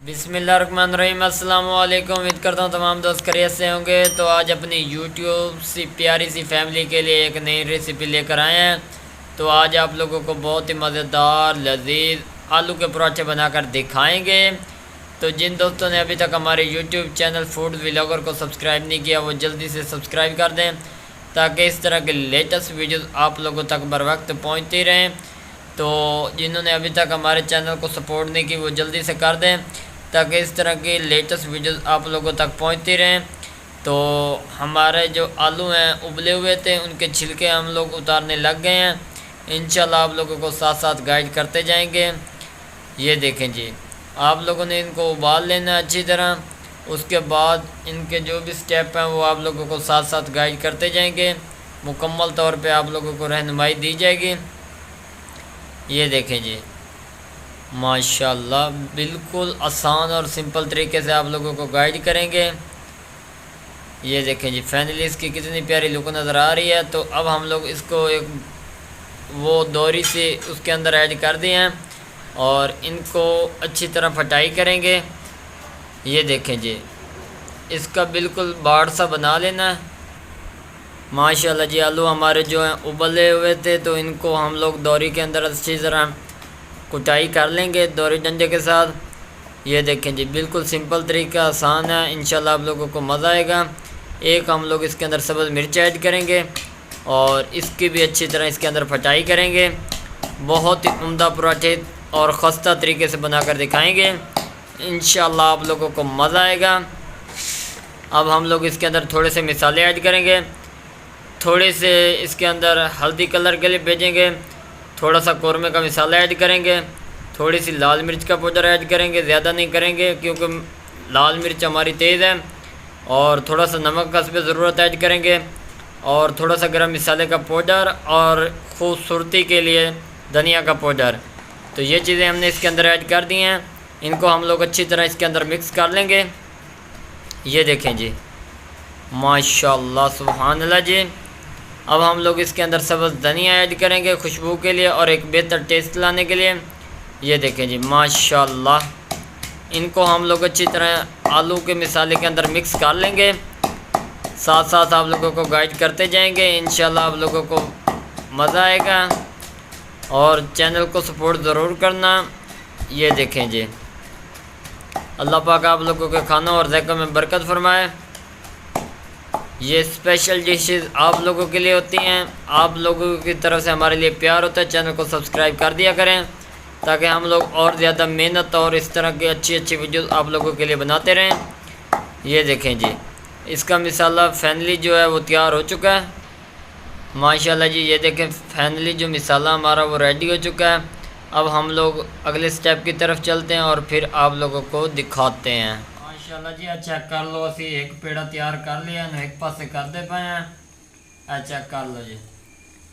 बिस्मिल्लाहिर्रहमानिर्रहीम। अस्सलाम वालेकुम। उम्मीद करता हूँ तमाम दोस्त खैरियत से होंगे। तो आज अपनी यूट्यूब सी प्यारी सी फैमिली के लिए एक नई रेसिपी लेकर आए हैं। तो आज आप लोगों को बहुत ही मज़ेदार लजीज आलू के पराठे बनाकर दिखाएंगे। तो जिन दोस्तों ने अभी तक हमारे यूट्यूब चैनल फूड व्लॉगर को सब्सक्राइब नहीं किया वो जल्दी से सब्सक्राइब कर दें ताकि इस तरह के लेटेस्ट वीडियोज़ आप लोगों तक बर वक्त पहुँचती रहें। तो जिन्होंने अभी तक हमारे चैनल को सपोर्ट नहीं की वो जल्दी से कर दें ताकि इस तरह की लेटेस्ट वीडियोस आप लोगों तक पहुंचती रहें। तो हमारे जो आलू हैं उबले हुए थे उनके छिलके हम लोग उतारने लग गए हैं। इंशाल्लाह आप लोगों को साथ साथ गाइड करते जाएंगे। ये देखें जी, आप लोगों ने इनको उबाल लेना अच्छी तरह। उसके बाद इनके जो भी स्टेप हैं वो आप लोगों को साथ साथ गाइड करते जाएंगे। मुकम्मल तौर पे आप लोगों को रहनुमाई दी जाएगी। ये देखें जी, माशाल्लाह बिल्कुल आसान और सिंपल तरीके से आप लोगों को गाइड करेंगे। ये देखें जी, फाइनली इसकी कितनी प्यारी लुक नज़र आ रही है। तो अब हम लोग इसको एक वो दोरी से उसके अंदर ऐड कर दिए हैं और इनको अच्छी तरह फटाई करेंगे। ये देखें जी, इसका बिल्कुल बाड़ सा बना लेना है। माशाल्लाह जी, आलू हमारे जो हैं उबले हुए थे तो इनको हम लोग दोरी के अंदर अच्छी तरह कुटाई कर लेंगे दोरी डंडे के साथ। ये देखें जी, बिल्कुल सिंपल तरीका, आसान है। इंशाल्लाह आप लोगों को मज़ा आएगा। एक हम लोग इसके अंदर सब्ज़ मिर्च ऐड करेंगे और इसकी भी अच्छी तरह इसके अंदर फटाई करेंगे। बहुत ही उम्दा पराठे और खस्ता तरीके से बनाकर दिखाएंगे। इंशाल्लाह आप लोगों को मज़ा आएगा। अब हम लोग इसके अंदर थोड़े से मसाले ऐड करेंगे, थोड़े से इसके अंदर हल्दी कलर के लिए भेजेंगे, थोड़ा सा कौरमे का मसाला ऐड करेंगे, थोड़ी सी लाल मिर्च का पाउडर ऐड करेंगे, ज़्यादा नहीं करेंगे क्योंकि लाल मिर्च हमारी तेज़ है। और थोड़ा सा नमक का हस्बे ज़रूरत ऐड करेंगे और थोड़ा सा गरम मसाले का पाउडर और खूबसूरती के लिए धनिया का पाउडर। तो ये चीज़ें हमने इसके अंदर ऐड कर दी हैं। इनको हम लोग अच्छी तरह इसके अंदर मिक्स कर लेंगे। ये देखें जी, माशाल्लाह सुभान अल्लाह जी। अब हम लोग इसके अंदर सब्ज़ धनिया ऐड करेंगे खुशबू के लिए और एक बेहतर टेस्ट लाने के लिए। ये देखें जी, माशाल्लाह इनको हम लोग अच्छी तरह आलू के मसाले के अंदर मिक्स कर लेंगे। साथ साथ आप लोगों को गाइड करते जाएंगे। इंशाल्लाह आप लोगों को मज़ा आएगा और चैनल को सपोर्ट ज़रूर करना। ये देखें जी, अल्लाह पाक आप लोगों के खानों और ज़ायक़ों में बरकत फरमाए। ये स्पेशल डिशेज़ आप लोगों के लिए होती हैं। आप लोगों की तरफ से हमारे लिए प्यार होता है। चैनल को सब्सक्राइब कर दिया करें ताकि हम लोग और ज़्यादा मेहनत और इस तरह की अच्छी अच्छी वीडियोस आप लोगों के लिए बनाते रहें। ये देखें जी, इसका मसाला फाइनली जो है वो तैयार हो चुका है। माशाल्लाह जी, ये देखें फाइनली जो मसाला हमारा वो रेडी हो चुका है। अब हम लोग अगले स्टेप की तरफ चलते हैं और फिर आप लोगों को दिखाते हैं। माशाल्लाह जी, चेक कर लो, असी एक पेड़ा तैयार कर लिया, एक पासे करते पे हैं। चेक कर लो जी,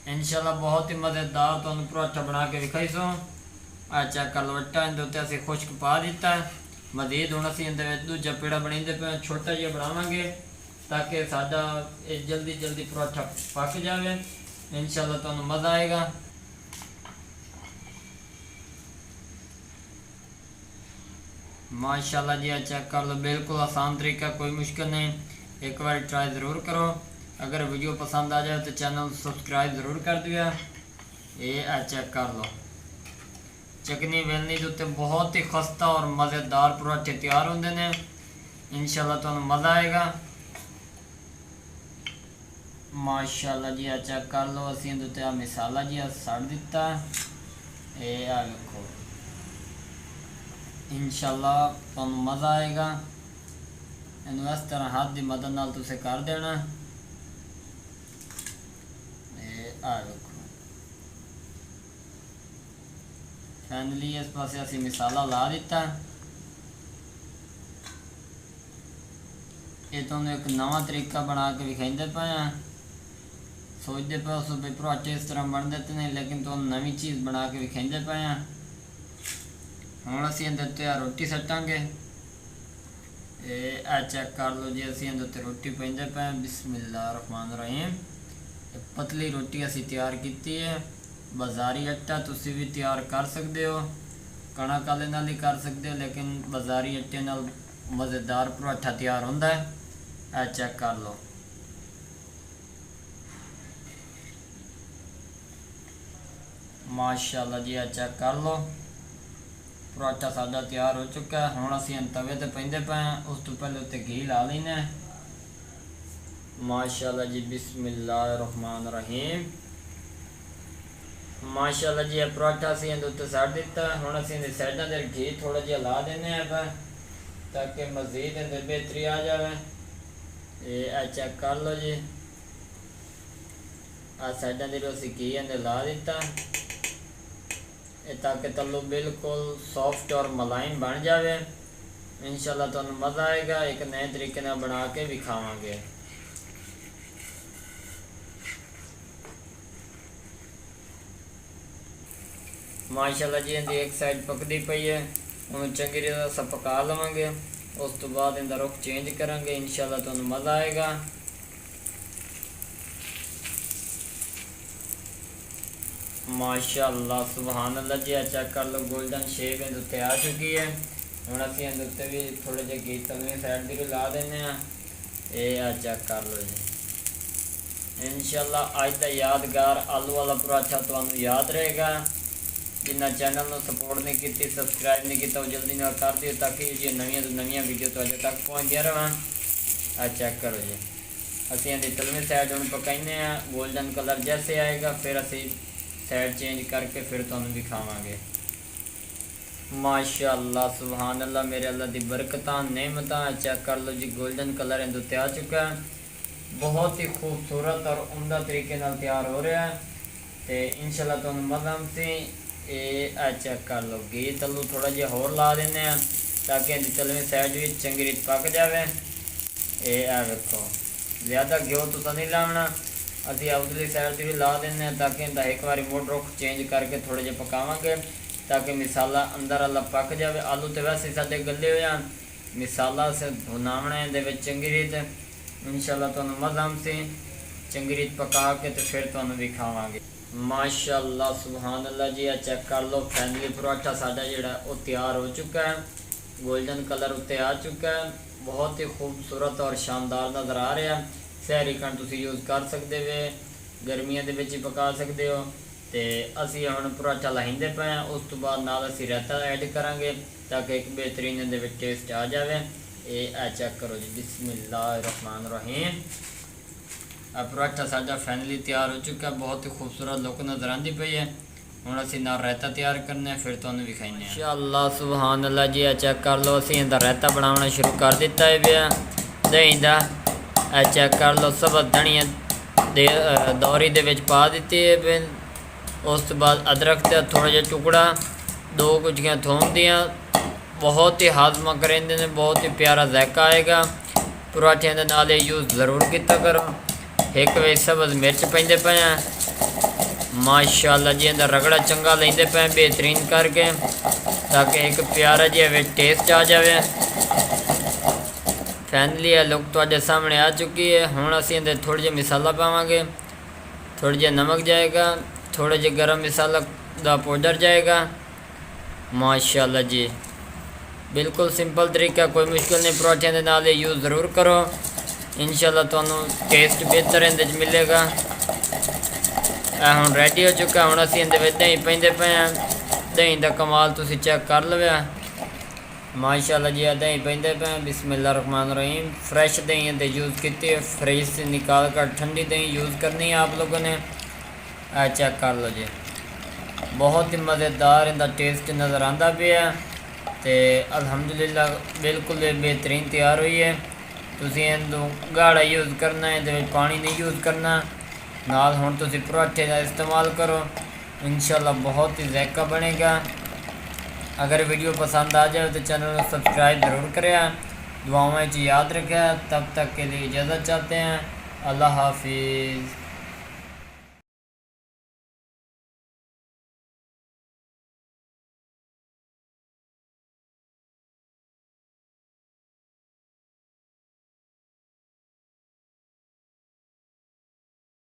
इंशाल्लाह बहुत ही मज़ेदार तो पराठा बना के दिखाई सो। चेक कर लो, आटा इनके उत्ते असी खुश्क पा दिता है। मजीद हूँ असी इहदे विच दूजा पेड़ा बनाते पे, छोटा जिहा बनावांगे ताकि साडा जल्दी जल्दी पराठा पक जाए। इंशाल्लाह तुहानू मज़ा आएगा। माशाल्लाह जी, चेक कर लो, बिल्कुल आसान तरीका, कोई मुश्किल नहीं। एक बार ट्राई ज़रूर करो। अगर वीडियो पसंद आ जाए तो चैनल सब्सक्राइब ज़रूर कर दिया। ये चेक कर लो, चकनी वेलनी के उत्ते बहुत ही खस्ता और मज़ेदार पराठे तैयार होंगे ने। इंशाल्लाह तुहानू मज़ा आएगा। माशाल्लाह जी, चेक कर लो, असी इहदे उत्ते मसाला जी सड़ दिता है। ये देखो, इंशाल्लाह तुहानू मज़ा आएगा। इनू इस तरह हाथ की मदद नाल तुसीं कर देना। देखो फाइनली इस पासे असी मसाला ला दिता। ये तुहानू एक नवा तरीका बना के विखाइंदे पे हैं। सोचते पे उस भी पराठे इस तरह बन देते हैं, लेकिन तुहानू नवी चीज़ बना के विखाइंदे पे हैं। हुण असीं इहदे उत्ते रोटी सट्टांगे। चेक कर लो जी, असीं इहदे उत्ते रोटी पाइंदे पे। बिस्मिल्लाहिर्रहमानिर्रहीम। पतली रोटी असीं तैयार की है। बाज़ारी आटा तुसीं भी तैयार कर सकते हो, कणक वाले नाल ही कर सकते हो, लेकिन बाजारी आटे नाल मज़ेदार पराठा तैयार होंदा है। ए चेक कर लो। माशाअल्लाह जी, चेक कर लो, पराठा साडा तैयार हो चुका है। हुण असीं तवे ते पेंदे पे हैं, उस तो पहले उत्ते घी ला लेना है। माशाअल्लाह जी, बिस्मिल्लाहिर्रहमानिर्रहीम। माशाअल्लाह जी, पराठा असीं इहदे उत्ते सट दिता। हुण असीं इहदी साइडां ते घी थोड़ा जिहा ला देने हैं ताकि मज़ीद इहदे बेहतरी आ जाए। ये चेक कर लो जी, आ साइडां ते असीं घी इहदे ला दिता ताकि तल्लू बिल्कुल सॉफ्ट और मुलायम बन जाए। इंशाल्लाह तुहानू मज़ा आएगा। एक नए तरीके नाल बना के भी खावांगे। माशाअल्लाह जी, इहदी एक साइड पकदी पई है, उन्हें चंगी तरह से पका लवांगे। उस तो बाद इहदा रुख चेंज करांगे। इंशाल्लाह तुहानू मज़ा आएगा। माशाअल्लाह सुभान अल्लाह जी, चेक कर लो, गोल्डन शेप इहदे उत्ते आ चुकी है। हुण असीं इहदे उत्ते भी थोड़े जिहे घी तलनी साइड दी भी ला देने हैं। ये चेक कर लो जी। इंशाल्लाह अज दा यादगार आलू वाला पराठा तुहानू याद रहेगा। जिन्ना चैनल में सपोर्ट नहीं की, सबसक्राइब नहीं किया, जल्दी ना कर दियो ताकि जो नवीं तो नवीं वीडियो तो तक पहुँचदियां रहन। आ चेक करो जी, असीं इहदी तलवीं साइड हुण पकाइने हैं। गोल्डन कलर जैसे आएगा फिर असीं साइड चेंज करके फिर तुहानू दिखावांगे। माशाअल्लाह सुभान अल्लाह, मेरे अल्लाह दी बरकतां नेमतां। चेक कर लो जी, गोल्डन कलर इहदे उत्ते आ चुका है। बहुत ही खूबसूरत और उम्दा तरीके नाल तैयार हो रहा है। तो इंशाल्लाह तुहानू मज़ा आउंदी। ये चेक कर लो, घी तलू थोड़ा जिहा होर ला देने हैं ताकि इहदी तलवीं साइड भी चंगी रीत पक जाए। ये वेखो, ज़्यादा घ्यो तुसां नहीं लाना, असीं उधरली साइड भी ला देने ताकि इहदा एक बार मुड़ रुख चेंज करके थोड़े जे पकावांगे ताकि मिसाला अंदर वाला पक जाए। आलू तो वैसे साडे गले हुए हैं, मिसाला से भुनावना इहदे विच चंगी रीत। इंशाल्लाह तुहानू मज़ा आउंदी। चंगी रीत पका के तो फिर तुहानू दिखावांगे। माशाअल्लाह सुभान अल्लाह जी, चेक कर लो, फैमिली पराठा साडा जिहड़ा वो तैयार हो चुका है। गोल्डन कलर उत्ते आ चुका है, बहुत ही खूबसूरत और शानदार नज़र आ रहा है। सहरी कण तुसीं यूज़ कर सकते हो, गर्मियों के विच ही पका सकते हो। तो असीं हुण पराठा लाहिंदे पे हैं, उस तो बाद नाल असीं रायता ऐड करांगे ताकि एक बेहतरीन इहदे विच टेस्ट आ जाए। ये चेक करो जी, बिस्मिल्लाहिर्रहमानिर्रहीम। पराठा साडा फाइनली तैयार हो चुका है, बहुत ही खूबसूरत लुक नज़र आती पई है। हुण असीं नाल रायता तैयार करने फिर तुहानू विखाइने। माशाअल्लाह सुभान अल्लाह जी, चेक कर लो, असीं इहदा रायता बनाना शुरू कर दिता है पिया दही दा। चेक कर लो, सबज धनिया दौरी दे विच पा दित्ती है। उस तो बाद अदरक का थोड़ा जिहा टुकड़ा, 2 गुच्छियां थोम दियाँ, बहुत ही हाजमा करेंदे ने, बहुत ही प्यारा जायका आएगा। पराठियां दे नाल यूज़ ज़रूर किया करो। एक वे सबज मिर्च पेंदे पे हैं। माशाअल्लाह जी, इहदा रगड़ा चंगा लेंदे पे बेहतरीन करके ताकि एक प्यारा जिहा टेस्ट आ जाए। फाइनली लुक तुहाडे सामने आ चुकी है। हुण असीं इहदे थोड़े जिहा मसाला पावांगे, थोड़ा जिहा नमक जाएगा, थोड़े जे गरम मसाला दा पाउडर जाएगा। माशाअल्लाह जी, बिल्कुल सिंपल तरीका, कोई मुश्किल नहीं। पराठियां दे नाल यूज़ ज़रूर करो, इंशाल्लाह तुहानू टेस्ट बेहतर इहदे च मिलेगा। हुण रेडी हो चुका। हुण असीं इहदे विच दही पेंदे पे हैं। दही दा कमाल तुसीं चेक कर लवे। माशाअल्लाह जी, दही पेंदे पे हैं। बिस्मिल्लाहिर्रहमानिर्रहीम। फ्रैश दही इहदे यूज़ की, फ्रिज से निकाल कर ठंडी दही यूज़ करनी है आप लोगों ने। चेक कर लो जी, बहुत ही मज़ेदार इहदा टेस्ट नज़र आंदा पिया। तो अल्हम्दुलिल्लाह बिल्कुल बेहतरीन तैयार हुई है। तुसीं इहनूं गाढ़ा यूज़ करना है, इहदे विच पानी नहीं यूज़ करना। नाल हुण तुसीं पराठे का इस्तेमाल करो, इंशाल्लाह बहुत ही जायका बनेगा। अगर वीडियो पसंद आ जाए तो चैनल को सब्सक्राइब ज़रूर करें। दुआओं में याद रखें। तब तक के लिए इजाज़त चाहते हैं। अल्लाह हाफिज़।